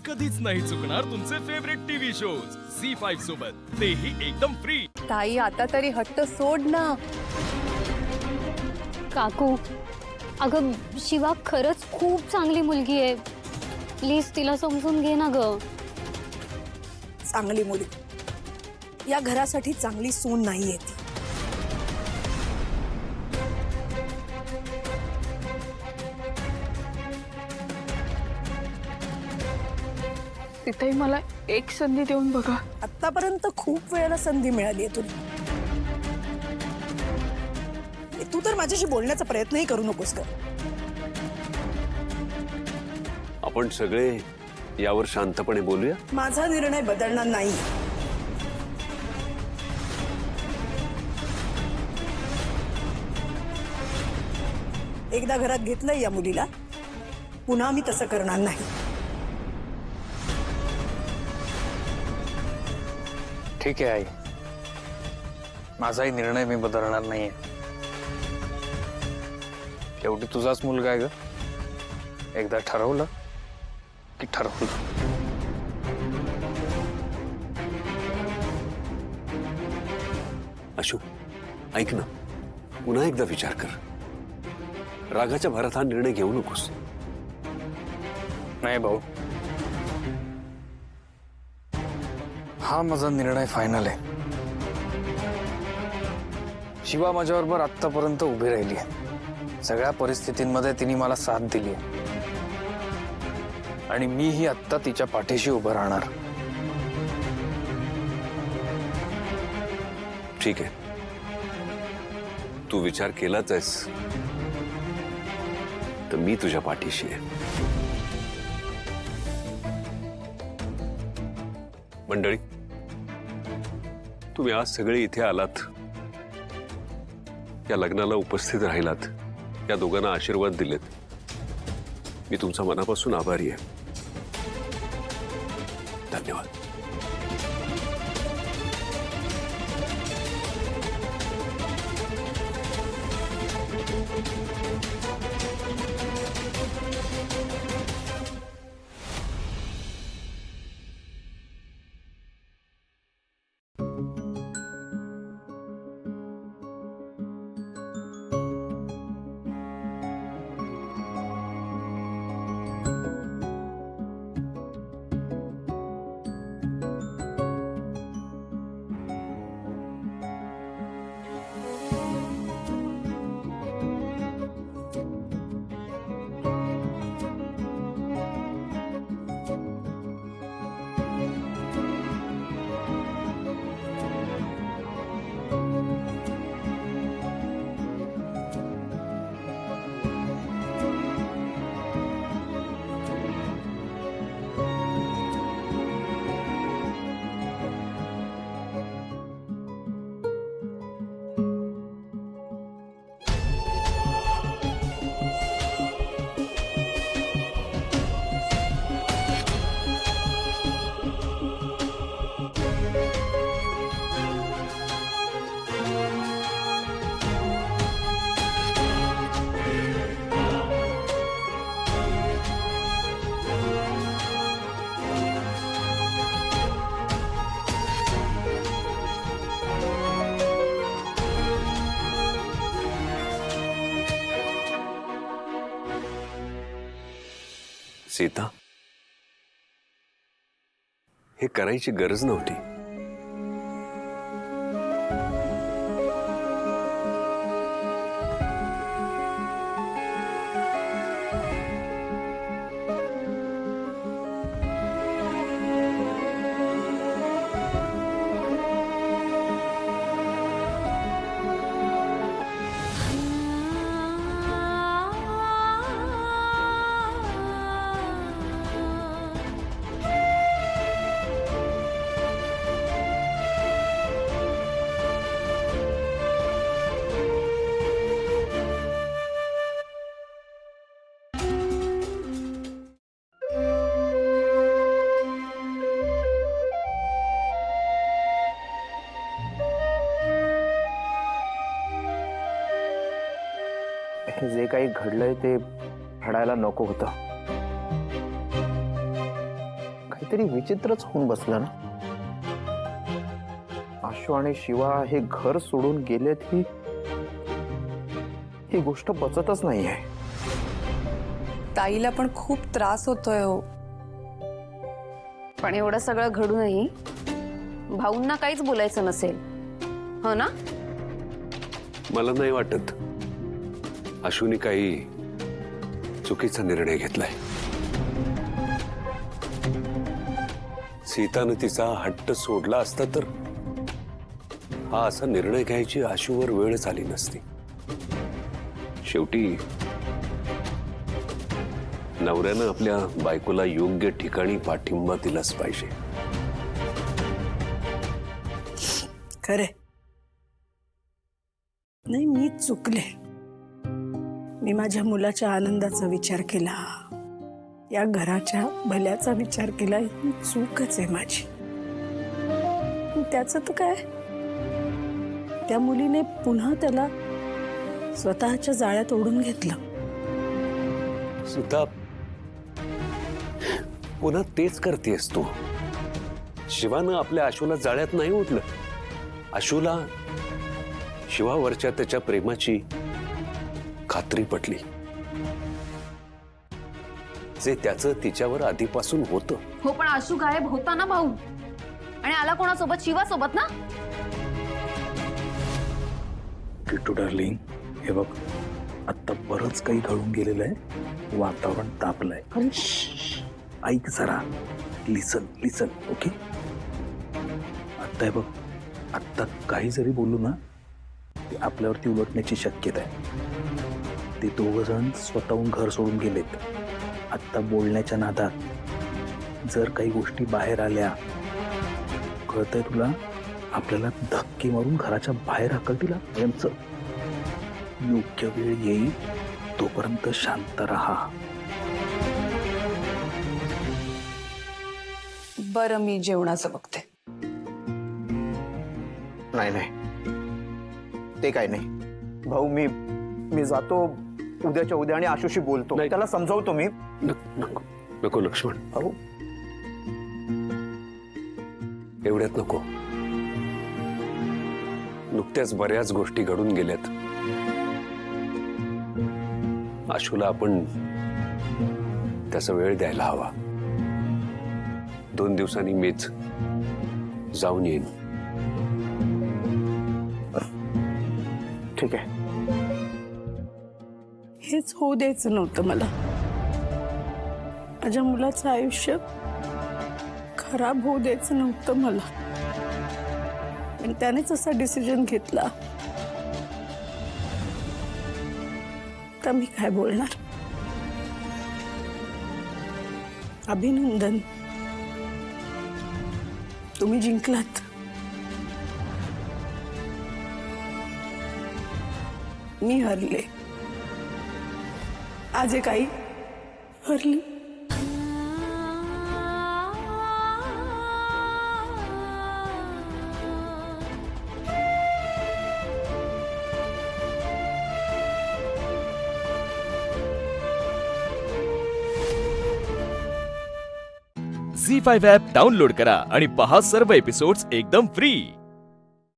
कधीच नाही चुकणार तुमचे फेवरेट टीव्ही शोज झी5 सोबत, तेही एकदम फ्री। ताई आता तरी हट्ट सोड ना। काकू, अगं शिवा खरंच खूप चांगली मुलगी आहे, प्लीज तिला समजून घे ना ग। चांगली मुलगी या घरासाठी चांगली सून नाहीये ती। तिथेही मला एक संधी देऊन बघा। आतापर्यंत खूप वेळेला संधी मिळाली आहे तुला, तू तर माझ्याशी बोलण्याचा प्रयत्नही करू नकोस का? आपण सगळे यावर शांतपणे बोलूया। माझा निर्णय बदलणार नाही। एकदा घरात घेतलंय या मुलीला, पुन्हा मी तसं करणार नाही। ठीक आहे आई, माझाही निर्णय मी बदलणार नाहीये। शेवटी तुझाच मुलगा आहे ग, एकदा ठरवलं की ठरवलं। अशोक, ऐक ना, पुन्हा एकदा विचार कर। रागाच्या भरात हा निर्णय घेऊ नकोस। नाही भाऊ, हा माझा निर्णय फायनल आहे। शिवा माझ्याबरोबर आतापर्यंत उभी राहिली आहे, सगळ्या परिस्थितींमध्ये तिने मला साथ दिली आहे, आणि मीही आत्ता तिच्या पाठीशी उभं राहणार। ठीक आहे, तू विचार केलाच आहेस तर मी तुझ्या पाठीशी आहे। मंडळी, तुम्ही आज सगळे इथे आलात, या लग्नाला उपस्थित राहिलात, या दोघांना आशीर्वाद दिलेत, मी तुमचा मनापासून आभारी आहे। धन्यवाद। सीता, हे करायची गरज नव्हती। जे काही घडलंय ते घडायला नको होतं। काहीतरी विचित्रच होऊन बसलं ना. आशू आणि शिवा हे घर सोडून गेलेत ही गोष्ट पचतच नाहीये. ताईला पण खूप त्रास होतोय हो. पण एवढं सगळं घडूनही भाऊंना काहीच बोलायचं नसेल, हो ना? मला नाही वाटत आशूने काही चुकीचा निर्णय घेतलाय. सीतानं तिचा हट्ट सोडला असता तर हा असा निर्णय घ्यायची आशूवर वेळच आली नसती. शेवटी नवऱ्यानं आपल्या बायकोला योग्य ठिकाणी पाठिंबा दिलाच पाहिजे. खरे नाही, मी चुकले. मी माझ्या मुलाच्या आनंदाचा विचार केला, या घराच्या भल्याचा विचार केला. ही चूकच आहे माझी. त्याचं तर काय, त्या मुलीने पुन्हा त्याला स्वतःच्या जाळ्यात ओढून घेतलं. सीता, पुन्हा तेच करतेस तू. शिवानं आपल्या आशूला जाळ्यात नाही ओढलं. आशूला शिवावरच्या त्याच्या प्रेमाची खात्री पटली, जे त्याचं तिच्यावर आधीपासून होतं. हो, पण आशू गायब होता ना भाऊ, आणि आला कोणासोबत? शिवासोबत ना. किट्टू डार्लिंग, हे बघ, आता बरंच काही घडून गेलेलं आहे. वातावरण तापलंय. ऐक जरा, लिसन लिसन, ओके? आता हे बघ, आत्ता काही जरी बोलू ना, ते आपल्यावरती उलटण्याची शक्यता आहे. ते दोघं जण स्वतःहून घर सोडून गेलेत. आत्ता बोलण्याच्या नादात जर काही गोष्टी बाहेर आल्या, कळतंय तुला, आपल्याला धक्के मारून घराच्या बाहेर हाकलतील. यांचं योग्य वेळ येईल, तोपर्यंत शांत राहा. बरं, मी जेवणाचं बघते. नाही नाही, ते काय नाही भाऊ. मी जातो उद्याच्या उद्या आणि आशूशी बोलतो. नाही. त्याला समजावतो मी. नको लक्ष्मण, भाऊ, एवढ्यात नको. नुकत्याच बऱ्याच गोष्टी घडून गेल्यात. आशूला आपण त्याचा वेळ द्यायला हवा. 2 दिवसांनी मीच जाऊन येईन. ठीक आहे. हेच होऊ द्यायचं नव्हतं मला. माझ्या मुलाचं आयुष्य खराब होऊ द्यायचं नव्हतं मला, आणि त्यानेच असा डिसिजन घेतला. तर मी काय बोलणार. अभिनंदन, तुम्ही जिंकलात. मी हरले. आज एक आई हरली. झी5 ॲप डाउनलोड करा आणि पहा सर्व एपिसोड्स एकदम फ्री.